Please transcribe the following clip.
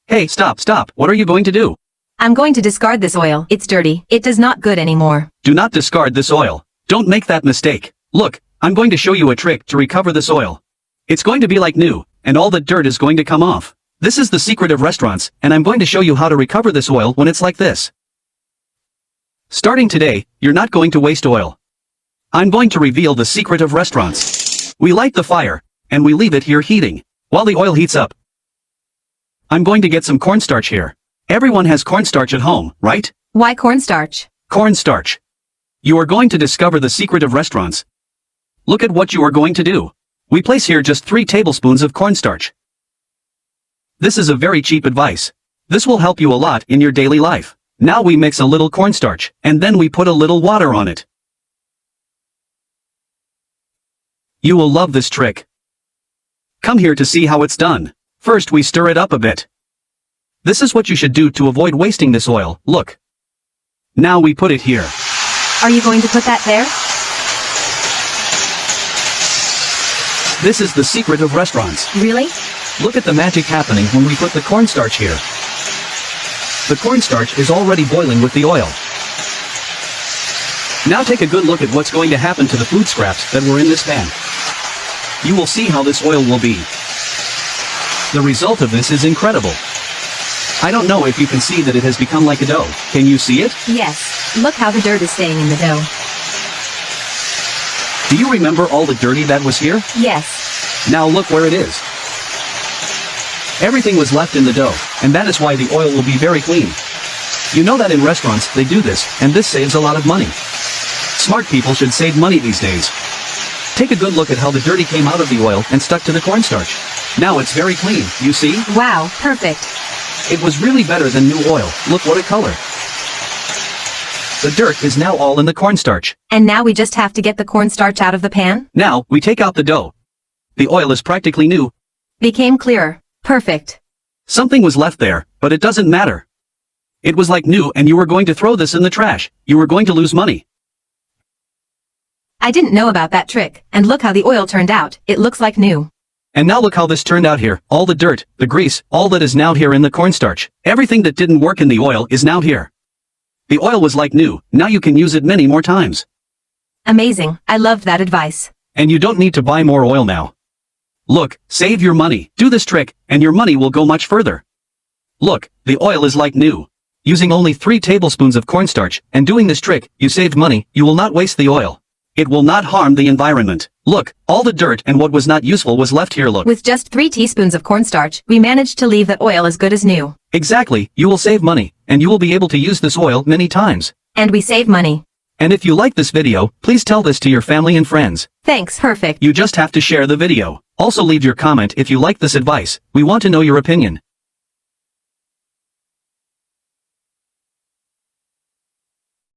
Hey, stop, stop, what are you going to do? I'm going to discard this oil. It's dirty. It does not good anymore. Do not discard this oil. Don't make that mistake. Look, I'm going to show you a trick to recover this oil. It's going to be like new, and all the dirt is going to come off. This is the secret of restaurants, and I'm going to show you how to recover this oil when it's like this. Starting today, you're not going to waste oil. I'm going to reveal the secret of restaurants. We light the fire, and we leave it here heating. While the oil heats up, I'm going to get some cornstarch here. Everyone has cornstarch at home, right? Why cornstarch? Cornstarch. You are going to discover the secret of restaurants. Look at what you are going to do. We place here just 3 tablespoons of cornstarch. This is a very cheap advice. This will help you a lot in your daily life. Now we mix a little cornstarch, and then we put a little water on it. You will love this trick. Come here to see how it's done. First we stir it up a bit. This is what you should do to avoid wasting this oil, look. Now we put it here. Are you going to put that there? This is the secret of restaurants. Really? Look at the magic happening when we put the cornstarch here. The cornstarch is already boiling with the oil. Now take a good look at what's going to happen to the food scraps that were in this pan. You will see how this oil will be. The result of this is incredible. I don't know if you can see that it has become like a dough. Can you see it? Yes. Look how the dirt is staying in the dough. Do you remember all the dirty that was here? Yes. Now look where it is. Everything was left in the dough, and that is why the oil will be very clean. You know that in restaurants they do this, and this saves a lot of money. Smart people should save money these days. Take a good look at how the dirty came out of the oil and stuck to the cornstarch. Now it's very clean, you see? Wow, perfect. It was really better than new oil. Look what a color. The dirt is now all in the cornstarch. And now we just have to get the cornstarch out of the pan? Now, we take out the dough. The oil is practically new. Became clearer. Perfect. Something was left there, but it doesn't matter. It was like new and you were going to throw this in the trash. You were going to lose money. I didn't know about that trick, and look how the oil turned out. It looks like new. And now look how this turned out here. All the dirt, the grease, all that is now here in the cornstarch. Everything that didn't work in the oil is now here. The oil was like new. Now you can use it many more times. Amazing. I loved that advice. And you don't need to buy more oil now. Look, save your money. Do this trick, and your money will go much further. Look, the oil is like new. Using only 3 tablespoons of cornstarch, and doing this trick, you saved money. You will not waste the oil. It will not harm the environment. Look, all the dirt and what was not useful was left here, look. With just 3 teaspoons of cornstarch, we managed to leave that oil as good as new. Exactly, you will save money, and you will be able to use this oil many times. And we save money. And if you like this video, please tell this to your family and friends. Thanks, perfect. You just have to share the video. Also leave your comment if you like this advice. We want to know your opinion.